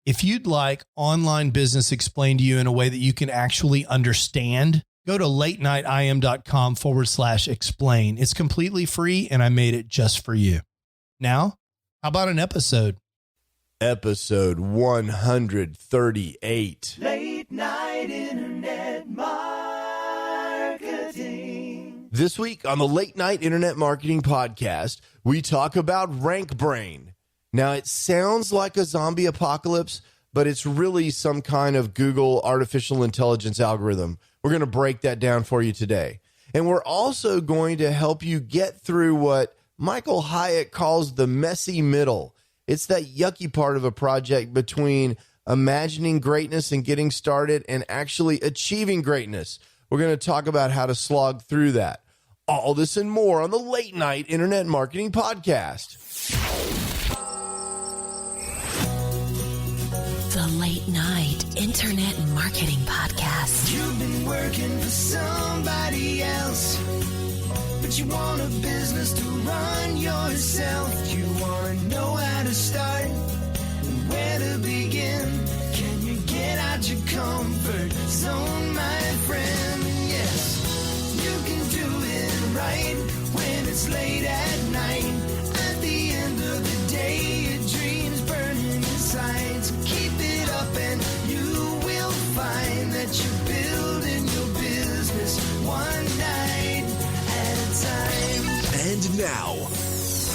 If you'd like online business explained to you in a way that you can actually understand, go to latenightim.com/explain. It's completely free, and I made it just for you. Now, how about an episode? Episode 138. Late Night Internet Marketing. This week on the Late Night Internet Marketing Podcast, we talk about RankBrain. Now, it sounds like a zombie apocalypse, but it's really some kind of Google artificial intelligence algorithm. We're going to break that down for you today. And we're also going to help you get through what Michael Hyatt calls the messy middle. It's that yucky part of a project between imagining greatness and getting started and actually achieving greatness. We're going to talk about how to slog through that. All this and more on the Late Night Internet Marketing Podcast. The Late Night Internet Marketing Podcast. You've been working for somebody else, but you want a business to run yourself. You want to know how to start and where to begin. Can you get out your comfort zone, my friend? Yes, you can do it right when it's late at night. At the end of the day, your dreams burning inside. So keep it up and you will find that you're building your business one night at a time. And now,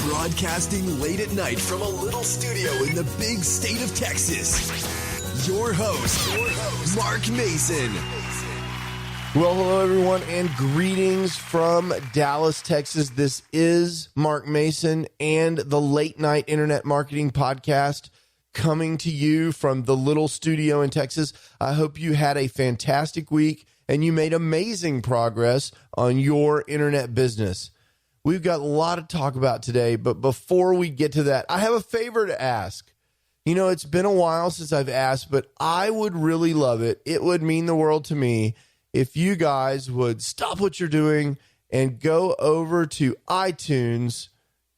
broadcasting late at night from a little studio in the big state of Texas, your host, Mark Mason. Well, hello, everyone, and greetings from Dallas, Texas. This is Mark Mason and the Late Night Internet Marketing Podcast coming to you from the little studio in Texas. I hope you had a fantastic week and you made amazing progress on your internet business. We've got a lot to talk about today, but before we get to that, I have a favor to ask. You know, it's been a while since I've asked, but I would really love it. It would mean the world to me if you guys would stop what you're doing and go over to iTunes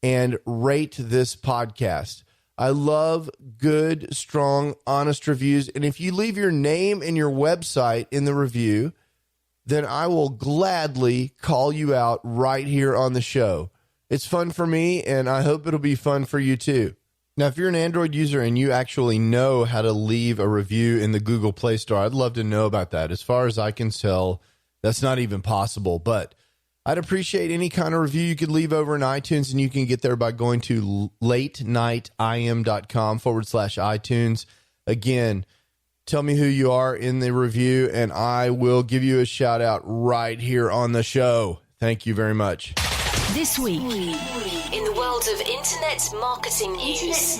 and rate this podcast. I love good, strong, honest reviews. And if you leave your name and your website in the review, then I will gladly call you out right here on the show. It's fun for me, and I hope it'll be fun for you too. Now, if you're an Android user and you actually know how to leave a review in the Google Play Store, I'd love to know about that. As far as I can tell, that's not even possible, but I'd appreciate any kind of review you could leave over in iTunes, and you can get there by going to latenightim.com/iTunes. Again, tell me who you are in the review, and I will give you a shout out right here on the show. Thank you very much. This week, in the world of internet marketing news.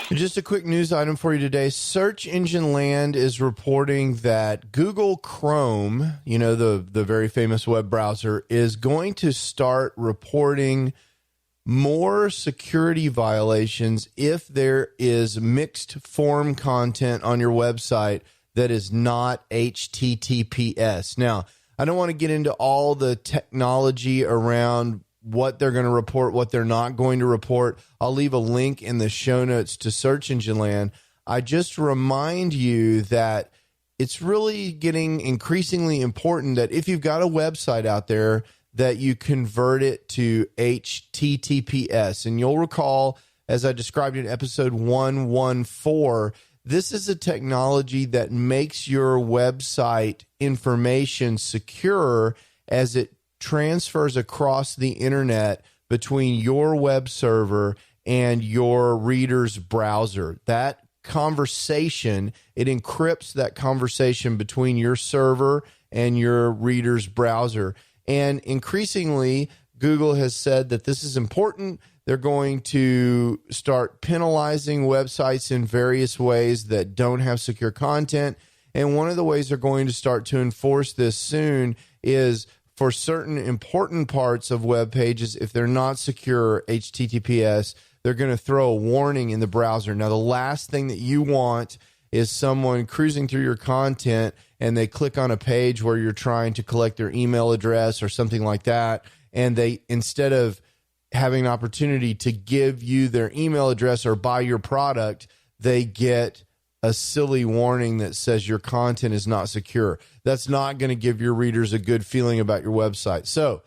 Just a quick news item for you today. Search Engine Land is reporting that Google Chrome, you know, the very famous web browser, is going to start reporting more security violations if there is mixed form content on your website that is not HTTPS. Now, I don't want to get into all the technology around what they're going to report, what they're not going to report. I'll leave a link in the show notes to Search Engine Land. I just remind you that it's really getting increasingly important that if you've got a website out there, that you convert it to HTTPS. And you'll recall, as I described in episode 114, this is a technology that makes your website information secure as it transfers across the internet between your web server and your reader's browser. That conversation, it encrypts that conversation between your server and your reader's browser. And increasingly, Google has said that this is important. They're going to start penalizing websites in various ways that don't have secure content. And one of the ways they're going to start to enforce this soon is for certain important parts of web pages, if they're not secure HTTPS, they're going to throw a warning in the browser. Now, the last thing that you want is someone cruising through your content and they click on a page where you're trying to collect their email address or something like that, and they, instead of having an opportunity to give you their email address or buy your product, they get a silly warning that says your content is not secure. That's not going to give your readers a good feeling about your website. So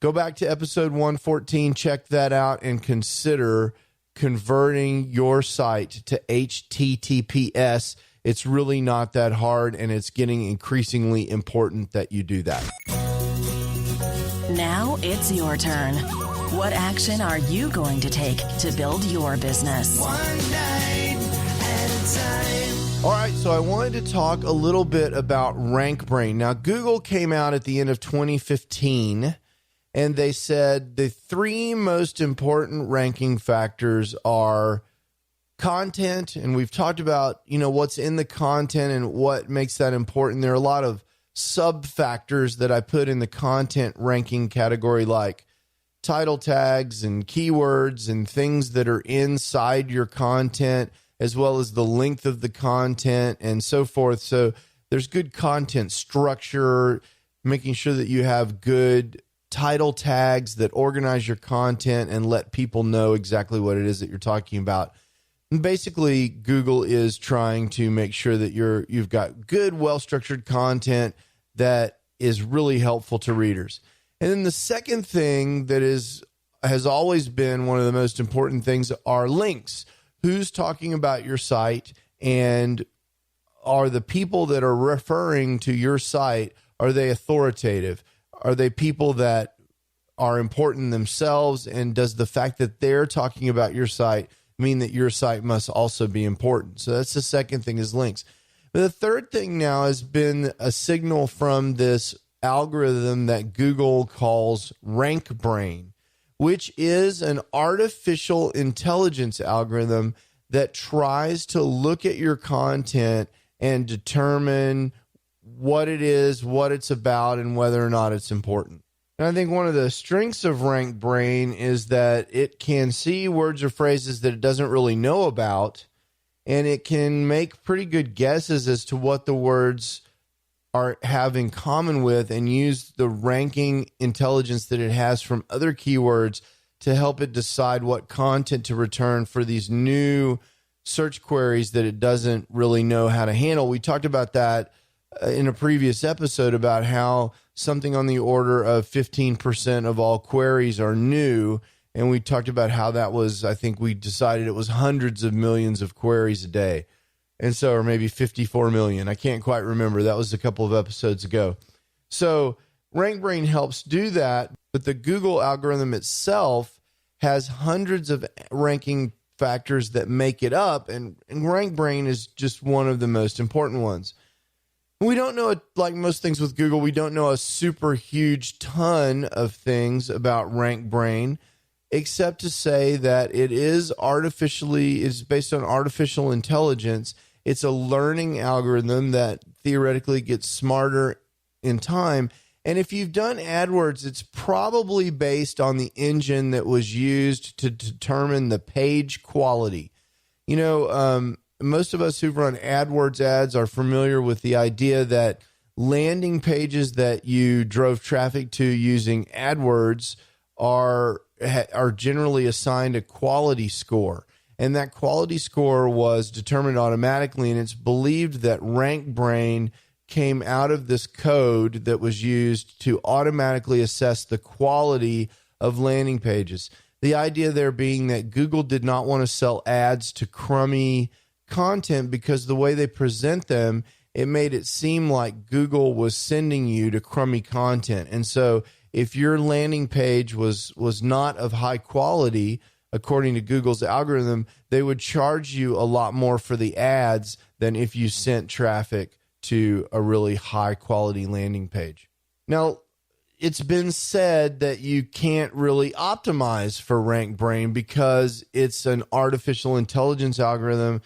go back to episode 114, check that out, and consider converting your site to HTTPS. It's really not that hard, and it's getting increasingly important that you do that. Now it's your turn. What action are you going to take to build your business? One night at a time. All right, so I wanted to talk a little bit about RankBrain. Now, Google came out at the end of 2015, and they said the three most important ranking factors are content, and we've talked about, what's in the content and what makes that important. There are a lot of sub-factors that I put in the content ranking category, like title tags and keywords and things that are inside your content, as well as the length of the content and so forth. So there's good content structure, making sure that you have good title tags that organize your content and let people know exactly what it is that you're talking about. And basically, Google is trying to make sure that you've got good, well-structured content that is really helpful to readers. And then the second thing that has always been one of the most important things are links. Who's talking about your site, and are the people that are referring to your site, are they authoritative? Are they people that are important themselves? And does the fact that they're talking about your site mean that your site must also be important? So that's the second thing, is links. But the third thing now has been a signal from this algorithm that Google calls RankBrain, which is an artificial intelligence algorithm that tries to look at your content and determine what it is, what it's about, and whether or not it's important. And I think one of the strengths of RankBrain is that it can see words or phrases that it doesn't really know about, and it can make pretty good guesses as to what the words have in common with, and use the ranking intelligence that it has from other keywords to help it decide what content to return for these new search queries that it doesn't really know how to handle. We talked about that in a previous episode about how something on the order of 15% of all queries are new. And we talked about how that was, I think we decided it was hundreds of millions of queries a day. And so, or maybe 54 million. I can't quite remember. That was a couple of episodes ago. So RankBrain helps do that, but the Google algorithm itself has hundreds of ranking factors that make it up, and RankBrain is just one of the most important ones. We don't know, like most things with Google, we don't know a super huge ton of things about RankBrain, except to say that it is based on artificial intelligence. It's a learning algorithm that theoretically gets smarter in time. And if you've done AdWords, it's probably based on the engine that was used to determine the page quality. Most of us who've run AdWords ads are familiar with the idea that landing pages that you drove traffic to using AdWords are generally assigned a quality score. And that quality score was determined automatically, and it's believed that RankBrain came out of this code that was used to automatically assess the quality of landing pages. The idea there being that Google did not want to sell ads to crummy content, because the way they present them, it made it seem like Google was sending you to crummy content. And so if your landing page was not of high quality, according to Google's algorithm, they would charge you a lot more for the ads than if you sent traffic to a really high quality landing page. Now, it's been said that you can't really optimize for RankBrain because it's an artificial intelligence algorithm,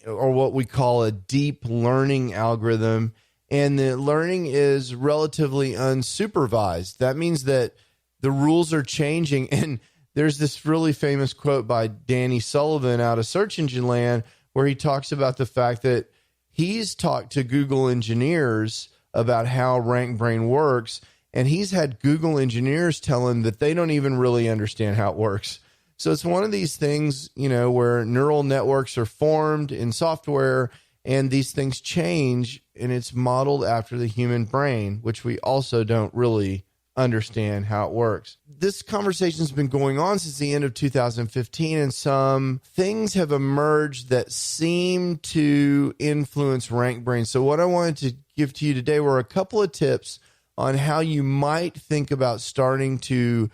or what we call a deep learning algorithm, and the learning is relatively unsupervised. That means that the rules are changing, and there's this really famous quote by Danny Sullivan out of Search Engine Land where he talks about the fact that he's talked to Google engineers about how RankBrain works, and he's had Google engineers tell him that they don't even really understand how it works. So it's one of these things, where neural networks are formed in software and these things change, and it's modeled after the human brain, which we also don't really understand how it works. This conversation has been going on since the end of 2015, and some things have emerged that seem to influence RankBrain. So what I wanted to give to you today were a couple of tips on how you might think about starting to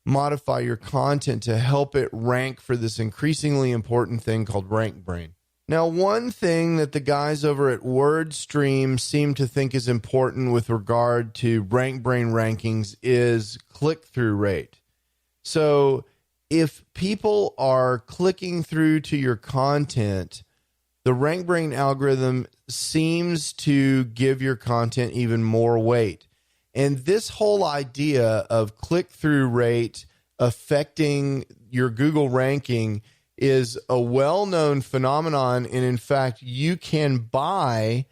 modify your content to help it rank for this increasingly important thing called RankBrain. Now, one thing that the guys over at WordStream seem to think is important with regard to RankBrain rankings is click-through rate. So if people are clicking through to your content, the RankBrain algorithm seems to give your content even more weight. And this whole idea of click-through rate affecting your Google ranking is a well-known phenomenon. And in fact, you can buy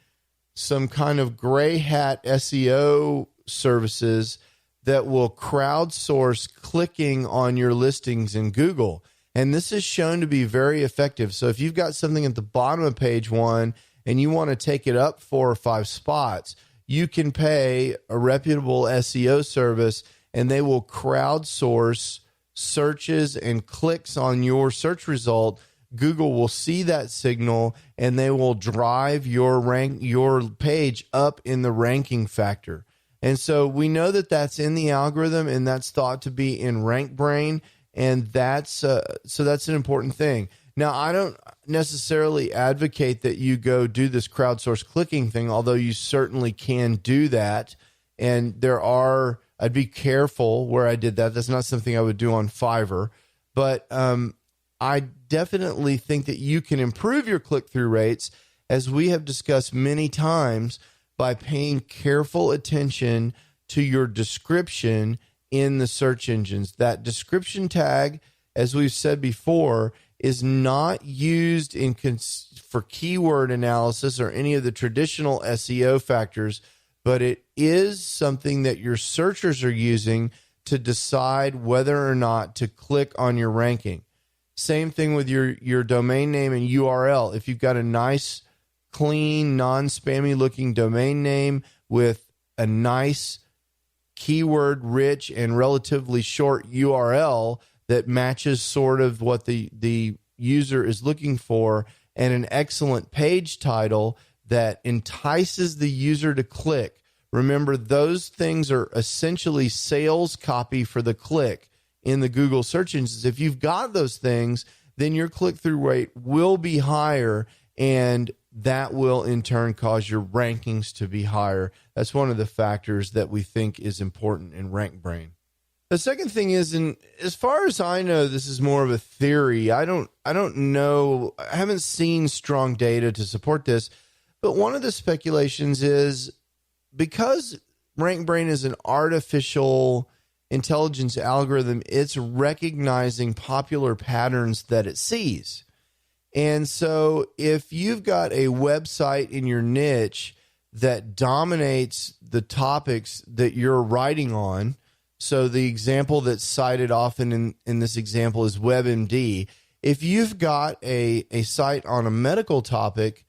some kind of gray hat SEO services that will crowdsource clicking on your listings in Google. And this is shown to be very effective. So if you've got something at the bottom of page one and you want to take it up 4 or 5 spots, you can pay a reputable SEO service and they will crowdsource searches and clicks on your search result. Google will see that signal and they will drive your page up in the ranking factor. And so we know that that's in the algorithm and that's thought to be in RankBrain, and that's an important thing. Now, I don't necessarily advocate that you go do this crowdsource clicking thing, although you certainly can do that. And I'd be careful where I did that. That's not something I would do on Fiverr. But I definitely think that you can improve your click-through rates, as we have discussed many times, by paying careful attention to your description in the search engines. That description tag, as we've said before, is not used for keyword analysis or any of the traditional SEO factors, but it is something that your searchers are using to decide whether or not to click on your ranking. Same thing with your domain name and URL. If you've got a nice, clean, non-spammy looking domain name with a nice keyword rich and relatively short URL that matches sort of what the user is looking for, and an excellent page title that entices the user to click. Remember, those things are essentially sales copy for the click in the Google search engines. If you've got those things, then your click-through rate will be higher, and that will in turn cause your rankings to be higher. That's one of the factors that we think is important in RankBrain. The second thing is, and as far as I know, this is more of a theory. I don't know. I haven't seen strong data to support this, but one of the speculations is because RankBrain is an artificial intelligence algorithm, it's recognizing popular patterns that it sees. And so if you've got a website in your niche that dominates the topics that you're writing on, so the example that's cited often in this example is WebMD. If you've got a site on a medical topic,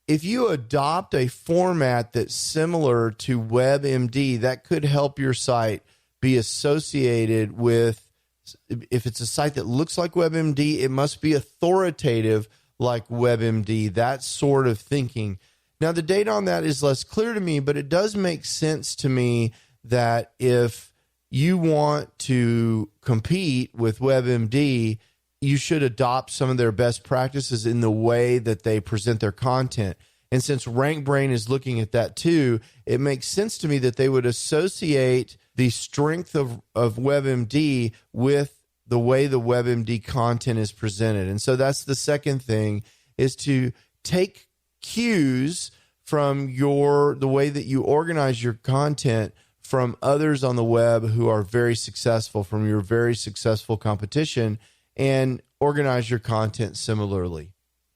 if you adopt a format that's similar to WebMD, that could help your site be associated with, if it's a site that looks like WebMD, it must be authoritative like WebMD, that sort of thinking. Now, the data on that is less clear to me, but it does make sense to me that if you want to compete with WebMD, you should adopt some of their best practices in the way that they present their content. And since RankBrain is looking at that too, it makes sense to me that they would associate the strength of WebMD with the way the WebMD content is presented. And so that's the second thing, is to take cues from the way that you organize your content from others on the web who are very successful, from your very successful competition, and organize your content similarly.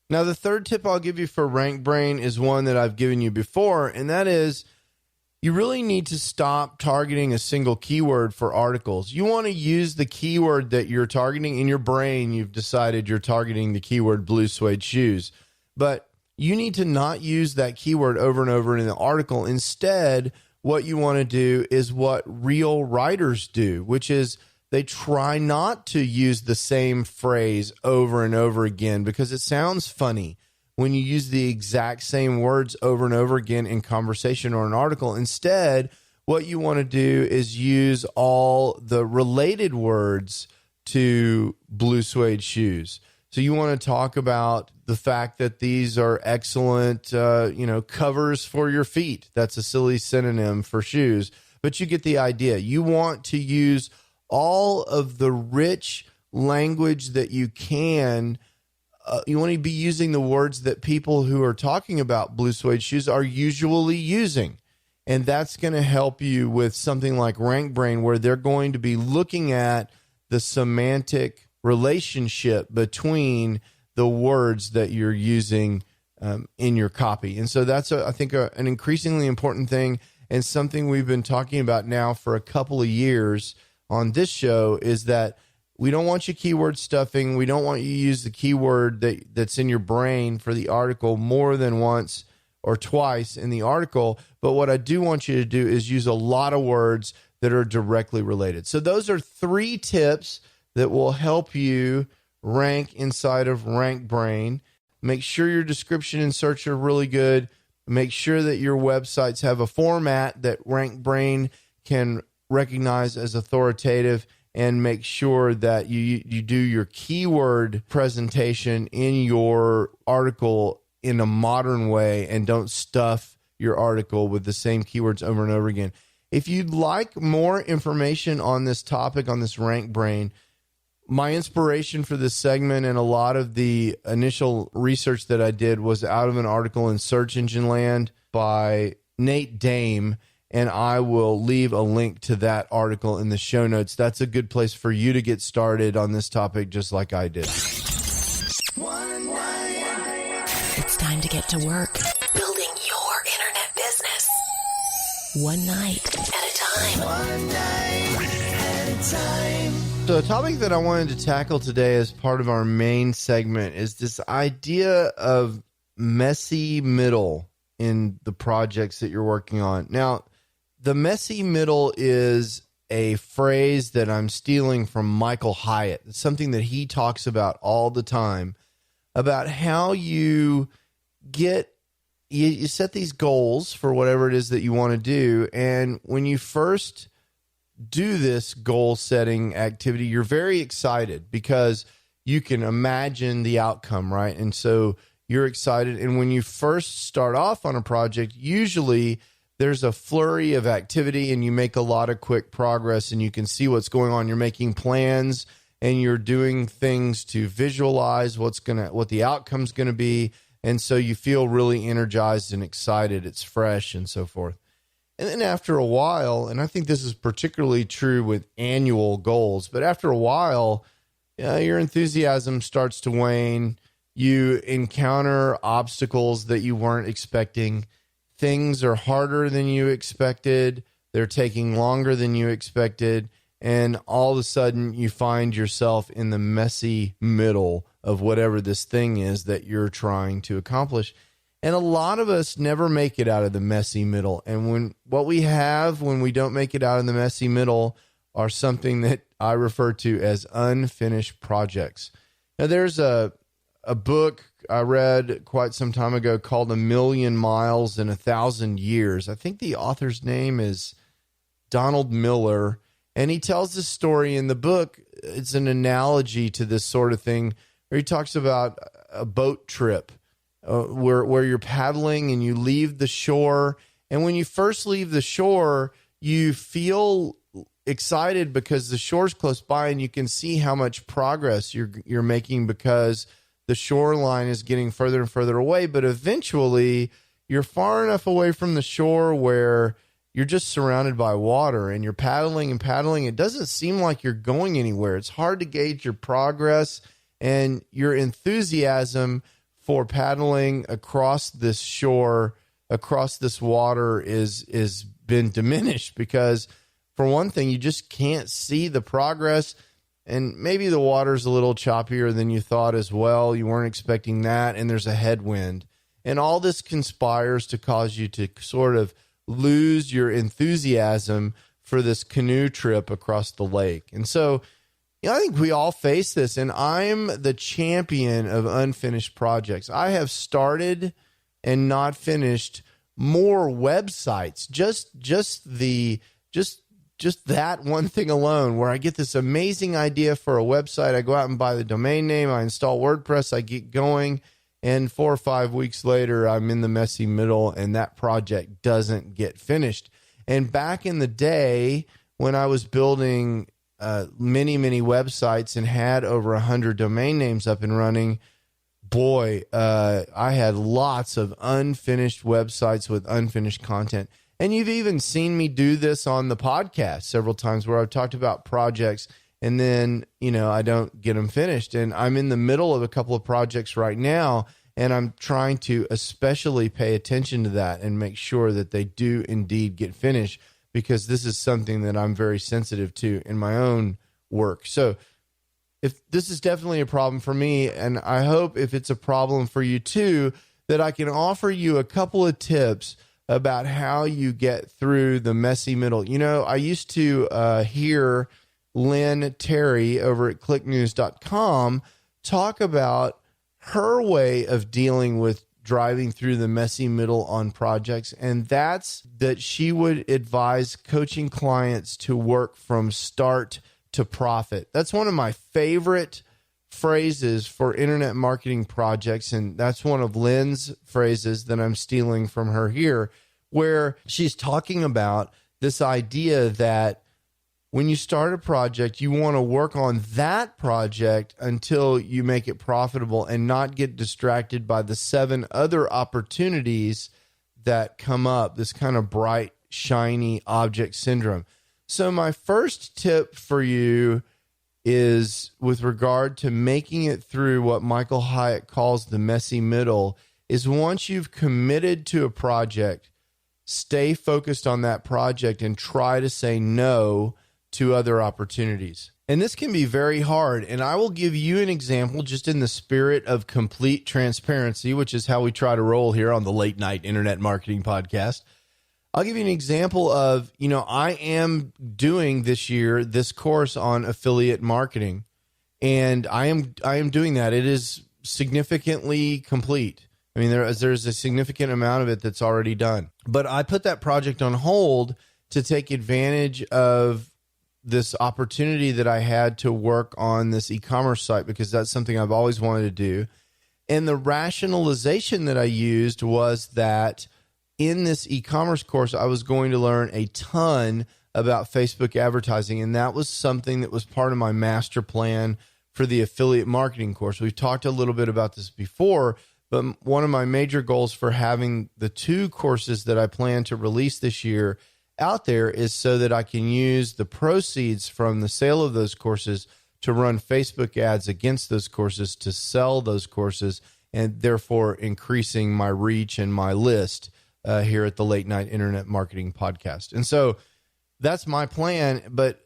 Now, the third tip I'll give you for RankBrain is one that I've given you before, and that is you really need to stop targeting a single keyword for articles. You want to use the keyword that you're targeting. In your brain, you've decided you're targeting the keyword blue suede shoes, but you need to not use that keyword over and over in the article. Instead, what you want to do is what real writers do, which is they try not to use the same phrase over and over again because it sounds funny when you use the exact same words over and over again in conversation or an article. Instead, what you want to do is use all the related words to blue suede shoes. So you want to talk about the fact that these are excellent, covers for your feet. That's a silly synonym for shoes, but you get the idea. You want to use all of the rich language that you can. You want to be using the words that people who are talking about blue suede shoes are usually using. And that's going to help you with something like Rank Brain, where they're going to be looking at the semantic relationship between the words that you're using in your copy. And so that's, I think, an increasingly important thing, and something we've been talking about now for a couple of years on this show is that we don't want you keyword stuffing. We don't want you to use the keyword that's in your brain for the article more than once or twice in the article. But what I do want you to do is use a lot of words that are directly related. So those are 3 tips that will help you rank inside of Rank Brain. Make sure your description and search are really good. Make sure that your websites have a format that Rank Brain can recognize as authoritative, and make sure that you do your keyword presentation in your article in a modern way, and don't stuff your article with the same keywords over and over again. If you'd like more information on this topic, on this Rank Brain, my inspiration for this segment and a lot of the initial research that I did was out of an article in Search Engine Land by Nate Dame, and I will leave a link to that article in the show notes. That's a good place for you to get started on this topic, just like I did. It's time to get to work building your internet business. One night at a time. One night at a time. So a topic that I wanted to tackle today as part of our main segment is this idea of messy middle in the projects that you're working on. Now, the messy middle is a phrase that I'm stealing from Michael Hyatt. It's something that he talks about all the time, about how you set these goals for whatever it is that you want to do. And when you first do this goal setting activity, you're very excited because you can imagine the outcome, right? And so you're excited. And when you first start off on a project, usually there's a flurry of activity and you make a lot of quick progress and you can see what's going on. You're making plans and you're doing things to visualize what the outcome's going to be. And so you feel really energized and excited. It's fresh and so forth. And then after a while, and I think this is particularly true with annual goals, but after a while, your enthusiasm starts to wane. You encounter obstacles that you weren't expecting. Things are harder than you expected. They're taking longer than you expected. And all of a sudden, you find yourself in the messy middle of whatever this thing is that you're trying to accomplish. And a lot of us never make it out of the messy middle. And when we don't make it out of the messy middle are something that I refer to as unfinished projects. Now, there's a book I read quite some time ago called 1,000,000 Miles in 1,000 Years. I think the author's name is Donald Miller. And he tells this story in the book. It's an analogy to this sort of thing where he talks about a boat trip where you're paddling and you leave the shore. And when you first leave the shore, you feel excited because the shore's close by and you can see how much progress you're making because the shoreline is getting further and further away. But eventually you're far enough away from the shore where you're just surrounded by water and you're paddling and paddling. It doesn't seem like you're going anywhere. It's hard to gauge your progress and your enthusiasm for paddling across this shore across this water is been diminished because, for one thing, you just can't see the progress, and maybe the water's a little choppier than you thought as well. You weren't expecting that, and there's a headwind. And all this conspires to cause you to sort of lose your enthusiasm for this canoe trip across the lake. And so, I think we all face this, and I'm the champion of unfinished projects. I have started and not finished more websites. Just that one thing alone, where I get this amazing idea for a website. I go out and buy the domain name. I install WordPress. I get going. And 4 or 5 weeks later, I'm in the messy middle, and that project doesn't get finished. And back in the day when I was building many websites and had over 100 domain names up and running, boy, I had lots of unfinished websites with unfinished content. And you've even seen me do this on the podcast several times where I've talked about projects and then, I don't get them finished. And I'm in the middle of a couple of projects right now, and I'm trying to especially pay attention to that and make sure that they do indeed get finished, because this is something that I'm very sensitive to in my own work. So if this is definitely a problem for me, and I hope if it's a problem for you too, that I can offer you a couple of tips about how you get through the messy middle. I used to hear Lynn Terry over at clicknews.com talk about her way of dealing with driving through the messy middle on projects, and that's that she would advise coaching clients to work from start to profit. That's one of my favorite phrases for internet marketing projects, and that's one of Lynn's phrases that I'm stealing from her here, where she's talking about this idea that when you start a project, you want to work on that project until you make it profitable and not get distracted by the 7 other opportunities that come up, this kind of bright, shiny object syndrome. So my first tip for you is with regard to making it through what Michael Hyatt calls the messy middle, is once you've committed to a project, stay focused on that project and try to say no to other opportunities. And this can be very hard. And I will give you an example just in the spirit of complete transparency, which is how we try to roll here on the Late Night Internet Marketing Podcast. I'll give you an example of, I am doing this year this course on affiliate marketing, and I am doing that. It is significantly complete. I mean, there's a significant amount of it that's already done. But I put that project on hold to take advantage of this opportunity that I had to work on this e-commerce site, because that's something I've always wanted to do. And the rationalization that I used was that in this e-commerce course, I was going to learn a ton about Facebook advertising. And that was something that was part of my master plan for the affiliate marketing course. We've talked a little bit about this before, but one of my major goals for having the 2 courses that I plan to release this year out there is so that I can use the proceeds from the sale of those courses to run Facebook ads against those courses, to sell those courses, and therefore increasing my reach and my list here at the Late Night Internet Marketing Podcast. And so that's my plan. But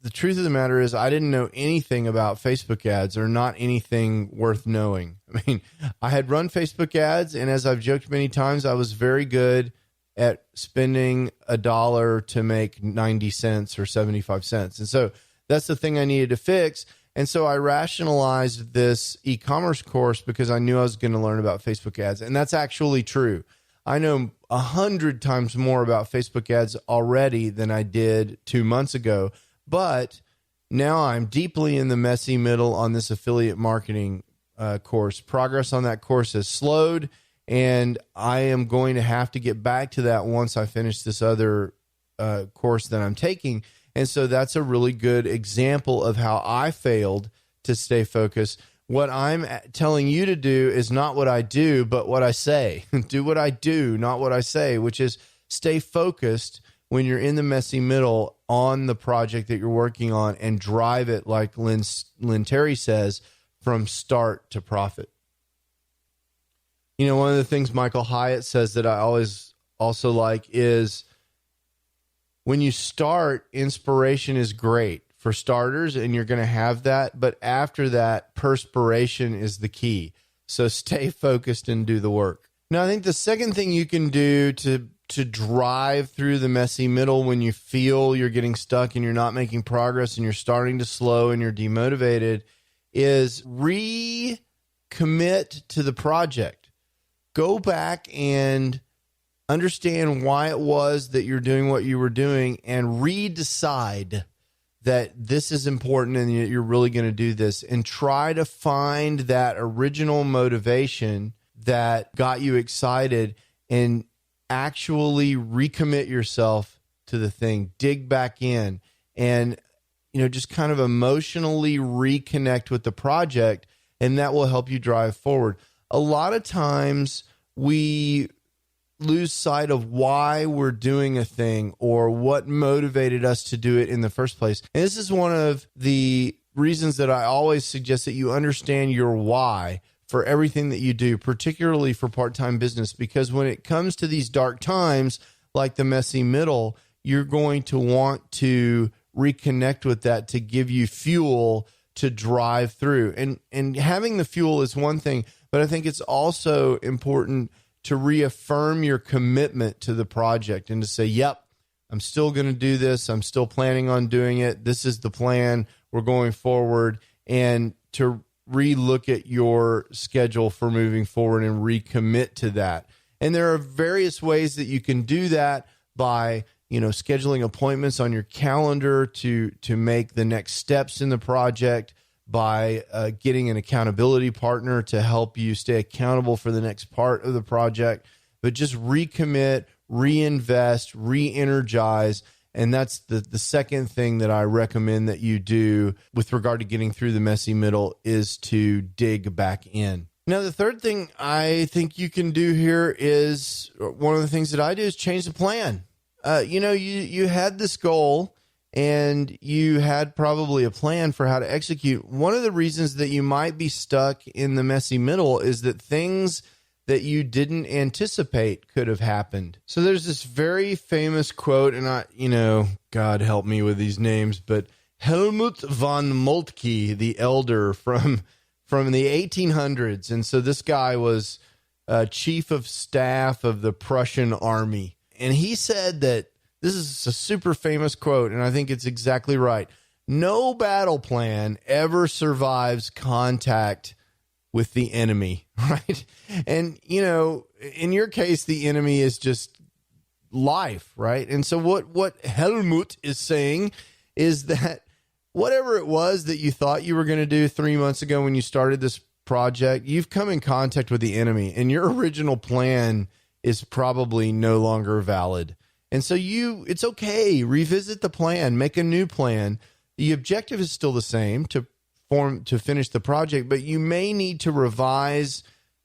the truth of the matter is I didn't know anything about Facebook ads, or not anything worth knowing. I mean, I had run Facebook ads, and as I've joked many times, I was very good at spending $1 to make 90 cents or 75 cents. And so that's the thing I needed to fix. And so I rationalized this e-commerce course because I knew I was going to learn about Facebook ads. And that's actually true. I know 100 times more about Facebook ads already than I did 2 months ago. But now I'm deeply in the messy middle on this affiliate marketing course. Progress on that course has slowed, and I am going to have to get back to that once I finish this other course that I'm taking. And so that's a really good example of how I failed to stay focused. What I'm telling you to do is not what I do, but what I say. Do what I do, not what I say, which is stay focused when you're in the messy middle on the project that you're working on, and drive it, like Lynn Terry says, from start to profit. One of the things Michael Hyatt says that I always also like is when you start, inspiration is great for starters, and you're going to have that. But after that, perspiration is the key. So stay focused and do the work. Now, I think the second thing you can do to drive through the messy middle when you feel you're getting stuck and you're not making progress and you're starting to slow and you're demotivated is recommit to the project. Go back and understand why it was that you're doing what you were doing and redecide that this is important and you're really going to do this, and try to find that original motivation that got you excited and actually recommit yourself to the thing. Dig back in and, just kind of emotionally reconnect with the project, and that will help you drive forward. A lot of times we lose sight of why we're doing a thing or what motivated us to do it in the first place. And this is one of the reasons that I always suggest that you understand your why for everything that you do, particularly for part-time business, because when it comes to these dark times, like the messy middle, you're going to want to reconnect with that to give you fuel to drive through. And having the fuel is one thing, but I think it's also important to reaffirm your commitment to the project and to say, yep, I'm still going to do this. I'm still planning on doing it. This is the plan. We're going forward. And to relook at your schedule for moving forward and recommit to that. And there are various ways that you can do that by, scheduling appointments on your calendar to make the next steps in the project, by getting an accountability partner to help you stay accountable for the next part of the project. But just recommit, reinvest, re-energize. And that's the second thing that I recommend that you do with regard to getting through the messy middle, is to dig back in. Now, the third thing I think you can do here is, one of the things that I do is change the plan. You had this goal and you had probably a plan for how to execute. One of the reasons that you might be stuck in the messy middle is that things that you didn't anticipate could have happened. So there's this very famous quote, and God help me with these names, but Helmut von Moltke, the elder from the 1800s. And so this guy was chief of staff of the Prussian army. And he said that, this is a super famous quote, and I think it's exactly right. No battle plan ever survives contact with the enemy, right? And, in your case, the enemy is just life, right? And so what Helmut is saying is that whatever it was that you thought you were going to do 3 months ago when you started this project, you've come in contact with the enemy, and your original plan is probably no longer valid. And so it's okay. Revisit the plan, make a new plan. The objective is still the same, to finish the project, but you may need to revise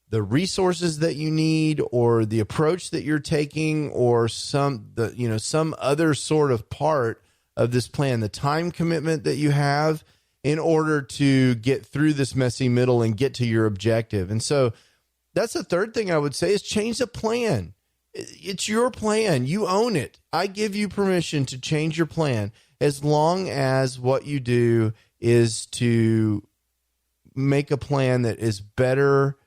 the resources that you need, or the approach that you're taking, or some other sort of part of this plan, the time commitment that you have in order to get through this messy middle and get to your objective. And so that's the third thing I would say, is change the plan. It's your plan. You own it. I give you permission to change your plan, as long as what you do is to make a plan that is better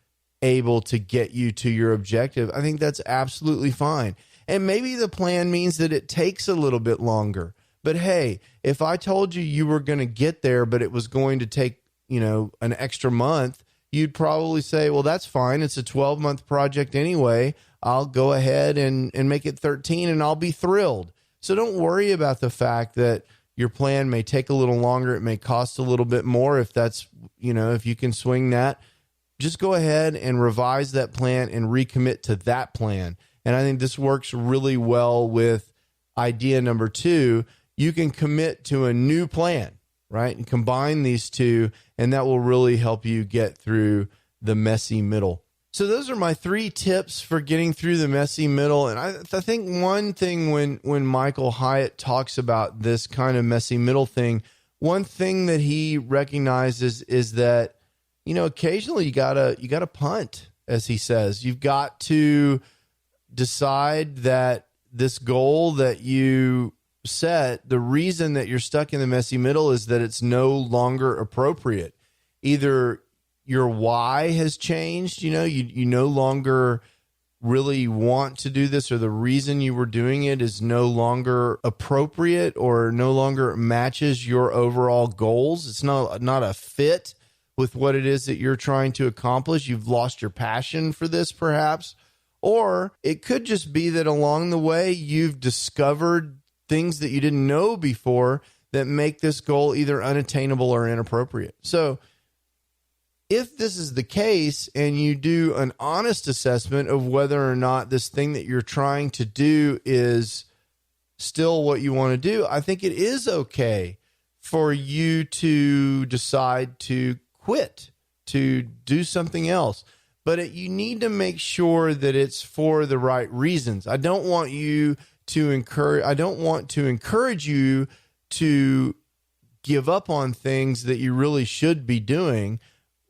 able to get you to your objective. I think that's absolutely fine. And maybe the plan means that it takes a little bit longer. But hey, if I told you were going to get there, but it was going to take, an extra month, you'd probably say, well, that's fine. It's a 12-month project anyway. I'll go ahead and make it 13 and I'll be thrilled. So don't worry about the fact that your plan may take a little longer. It may cost a little bit more. If that's, if you can swing that, just go ahead and revise that plan and recommit to that plan. And I think this works really well with idea number 2. You can commit to a new plan, right? And combine these two, and that will really help you get through the messy middle. So those are my 3 tips for getting through the messy middle. And I think one thing when Michael Hyatt talks about this kind of messy middle thing, one thing that he recognizes is that, occasionally you gotta punt as he says. You've got to decide that this goal that you set, the reason that you're stuck in the messy middle is that it's no longer appropriate. Either your why has changed, you no longer really want to do this, or the reason you were doing it is no longer appropriate or no longer matches your overall goals. It's not a fit with what it is that you're trying to accomplish. You've lost your passion for this, perhaps. Or it could just be that along the way, you've discovered things that you didn't know before that make this goal either unattainable or inappropriate. So if this is the case and you do an honest assessment of whether or not this thing that you're trying to do is still what you want to do, I think it is okay for you to decide to quit, to do something else. But you need to make sure that it's for the right reasons. I don't want to encourage you to give up on things that you really should be doing.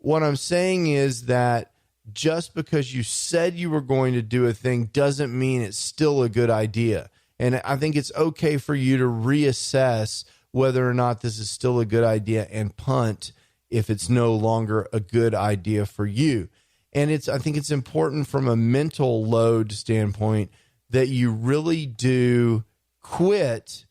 What I'm saying is that just because you said you were going to do a thing doesn't mean it's still a good idea. And I think it's okay for you to reassess whether or not this is still a good idea and punt if it's no longer a good idea for you. And I think it's important from a mental load standpoint that you really do quit,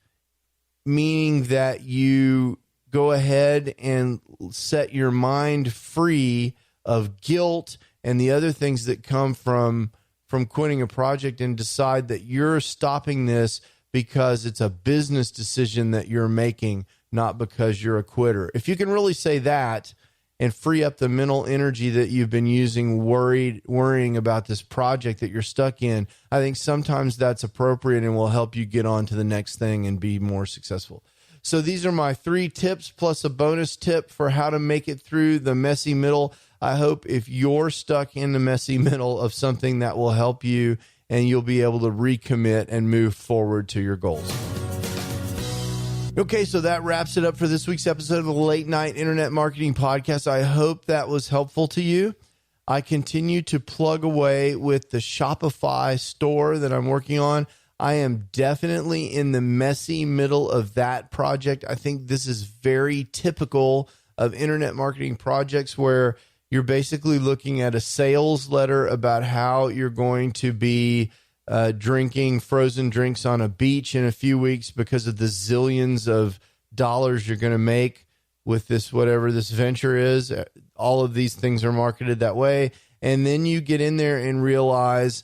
meaning that you go ahead and set your mind free of guilt and the other things that come from quitting a project, and decide that you're stopping this because it's a business decision that you're making, not because you're a quitter. If you can really say that and free up the mental energy that you've been using worrying about this project that you're stuck in, I think sometimes that's appropriate and will help you get on to the next thing and be more successful. So these are my 3 tips plus a bonus tip for how to make it through the messy middle. I hope if you're stuck in the messy middle of something, that will help you and you'll be able to recommit and move forward to your goals. Okay, so that wraps it up for this week's episode of the Late Night Internet Marketing Podcast. I hope that was helpful to you. I continue to plug away with the Shopify store that I'm working on. I am definitely in the messy middle of that project. I think this is very typical of internet marketing projects where you're basically looking at a sales letter about how you're going to be drinking frozen drinks on a beach in a few weeks because of the zillions of dollars you're going to make with this, whatever this venture is. All of these things are marketed that way. And then you get in there and realize,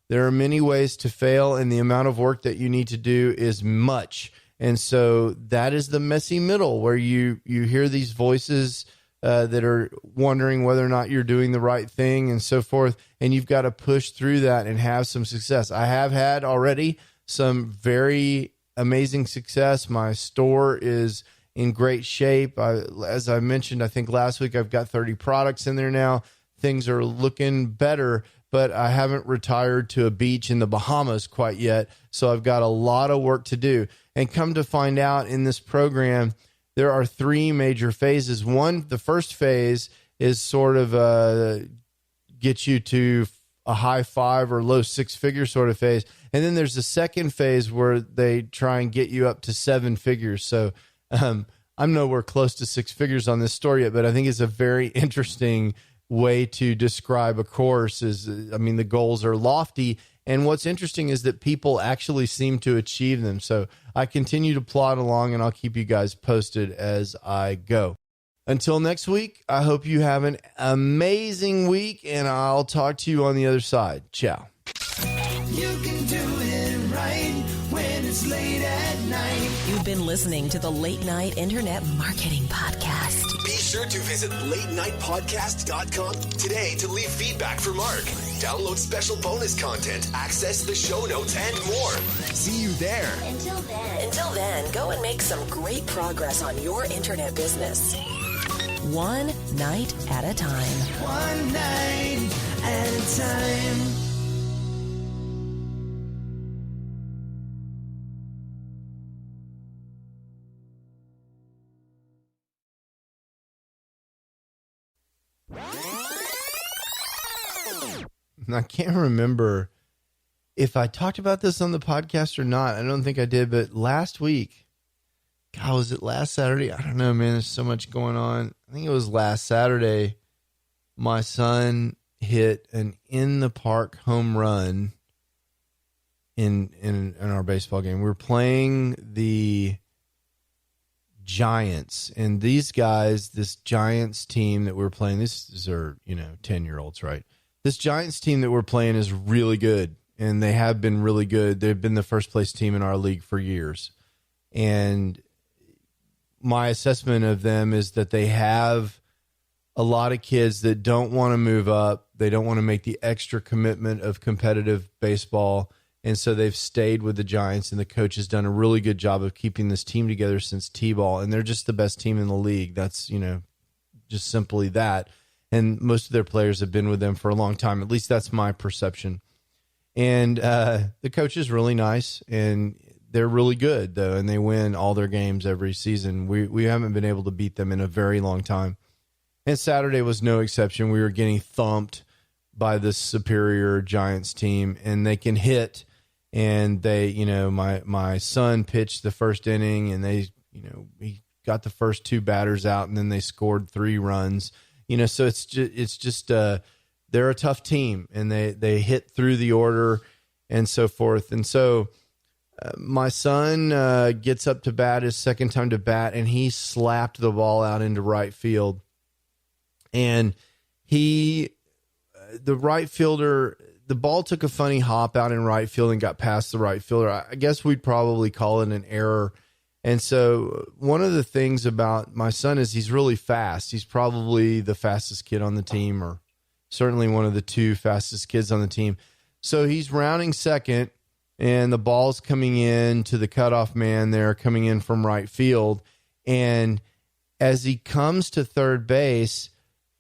there are many ways to fail and the amount of work that you need to do is much. And so that is the messy middle where you hear these voices that are wondering whether or not you're doing the right thing and so forth. And you've got to push through that and have some success. I have had already some very amazing success. My store is in great shape. As I mentioned, I think last week, I've got 30 products in there now. Things are looking better, but I haven't retired to a beach in the Bahamas quite yet. So I've got a lot of work to do. And come to find out in this program, there are 3 major phases. One, the first phase is sort of get you to a high 5 or low 6-figure sort of phase. And then there's the second phase where they try and get you up to 7 figures. So I'm nowhere close to 6 figures on this story yet, but I think it's a very interesting way to describe a course. The goals are lofty. And what's interesting is that people actually seem to achieve them. So I continue to plod along, and I'll keep you guys posted as I go. Until next week, I hope you have an amazing week, and I'll talk to you on the other side. Ciao. You can do it right when it's late at night. You've been listening to the Late Night Internet Marketing Podcast. Be sure to visit latenightpodcast.com today to leave feedback for Mark. Download special bonus content, access the show notes, and more. See you there. Until then, go and make some great progress on your internet business. One night at a time. One night at a time. And I can't remember if I talked about this on the podcast or not. I don't think I did, but last week, God, was it last Saturday? I don't know, man. There's so much going on. I think it was last Saturday. My son hit an in the park home run in our baseball game. We were playing the Giants, and these guys, this Giants team that we're playing, these are, 10-year-olds, right? This Giants team that we're playing is really good, and they have been really good. They've been the first place team in our league for years. And my assessment of them is that they have a lot of kids that don't want to move up. They don't want to make the extra commitment of competitive baseball. And so they've stayed with the Giants, and the coach has done a really good job of keeping this team together since T-ball. And they're just the best team in the league. That's, just simply that. And most of their players have been with them for a long time. At least that's my perception. And the coach is really nice, and they're really good, though, and they win all their games every season. We haven't been able to beat them in a very long time. And Saturday was no exception. We were getting thumped by this superior Giants team, and they can hit. And they, my son pitched the first inning, and they, he got the first two batters out, and then they scored 3 runs. So it's just they're a tough team, and they hit through the order and so forth. And so my son gets up to bat, his second time to bat, and he slapped the ball out into right field. And the right fielder, the ball took a funny hop out in right field and got past the right fielder. I guess we'd probably call it an error. And so one of the things about my son is he's really fast. He's probably the fastest kid on the team, or certainly one of the 2 fastest kids on the team. So he's rounding second, and the ball's coming in to the cutoff man there, coming in from right field. And as he comes to third base,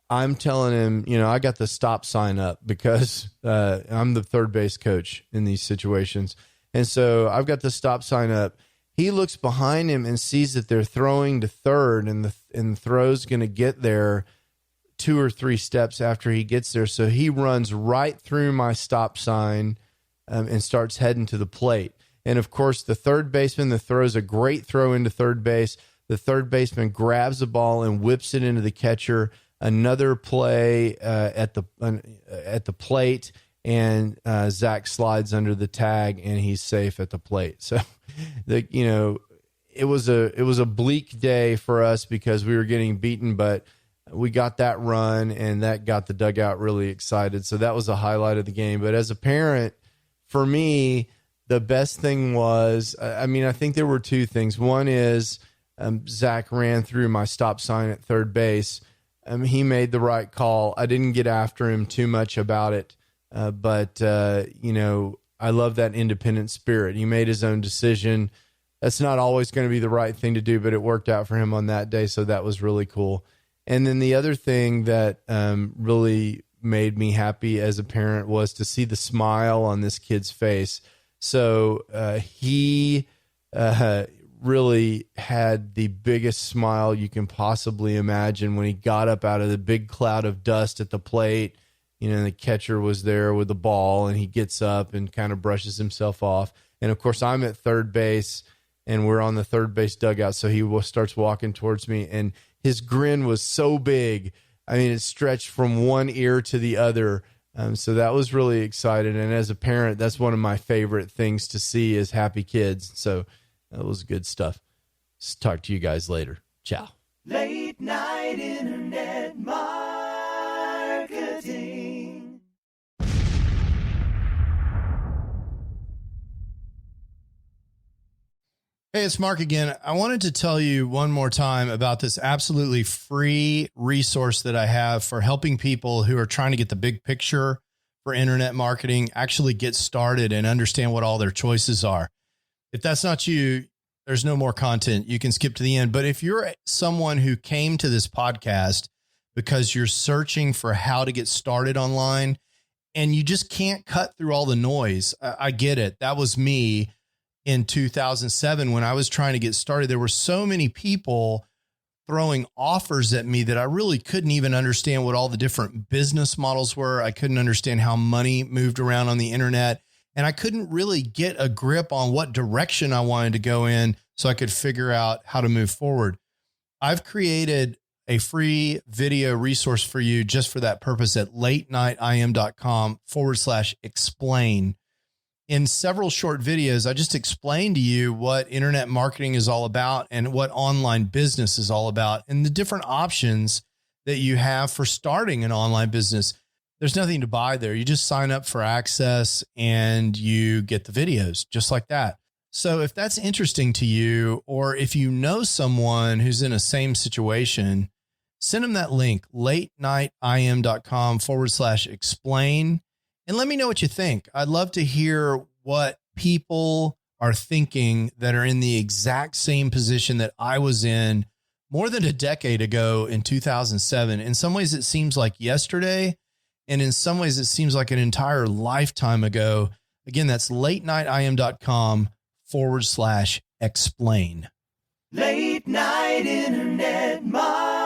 I'm telling him, I got the stop sign up because I'm the third base coach in these situations. And so I've got the stop sign up. He looks behind him and sees that they're throwing to third, and the throw's going to get there 2 or 3 steps after he gets there. So he runs right through my stop sign and starts heading to the plate. And, of course, the third baseman that throws a great throw into third base, the third baseman grabs the ball and whips it into the catcher. Another play at the plate, and Zach slides under the tag, and he's safe at the plate. So, it was a bleak day for us because we were getting beaten, but we got that run, and that got the dugout really excited. So that was a highlight of the game. But as a parent, for me, the best thing was, I think there were 2 things. One is Zach ran through my stop sign at third base. He made the right call. I didn't get after him too much about it, but I love that independent spirit. He made his own decision. That's not always going to be the right thing to do, but it worked out for him on that day, so that was really cool. And then the other thing that really made me happy as a parent was to see the smile on this kid's face. So he really had the biggest smile you can possibly imagine when he got up out of the big cloud of dust at the plate. The catcher was there with the ball, and he gets up and kind of brushes himself off. And, of course, I'm at third base, and we're on the third base dugout, so he starts walking towards me, and his grin was so big. It stretched from one ear to the other. So that was really exciting. And as a parent, that's one of my favorite things to see is happy kids. So that was good stuff. Talk to you guys later. Ciao. Late night internet marketing. Hey, it's Mark again. I wanted to tell you one more time about this absolutely free resource that I have for helping people who are trying to get the big picture for internet marketing, actually get started and understand what all their choices are. If that's not you, there's no more content. You can skip to the end. But if you're someone who came to this podcast because you're searching for how to get started online and you just can't cut through all the noise, I get it. That was me. In 2007, when I was trying to get started, there were so many people throwing offers at me that I really couldn't even understand what all the different business models were. I couldn't understand how money moved around on the internet. And I couldn't really get a grip on what direction I wanted to go in so I could figure out how to move forward. I've created a free video resource for you just for that purpose at latenightim.com/explain. In several short videos, I just explained to you what internet marketing is all about and what online business is all about and the different options that you have for starting an online business. There's nothing to buy there. You just sign up for access and you get the videos just like that. So if that's interesting to you, or if you know someone who's in a same situation, send them that link, latenightim.com/explain. And let me know what you think. I'd love to hear what people are thinking that are in the exact same position that I was in more than a decade ago in 2007. In some ways, it seems like yesterday. And in some ways, it seems like an entire lifetime ago. Again, that's latenightim.com/explain. Late night internet marketing.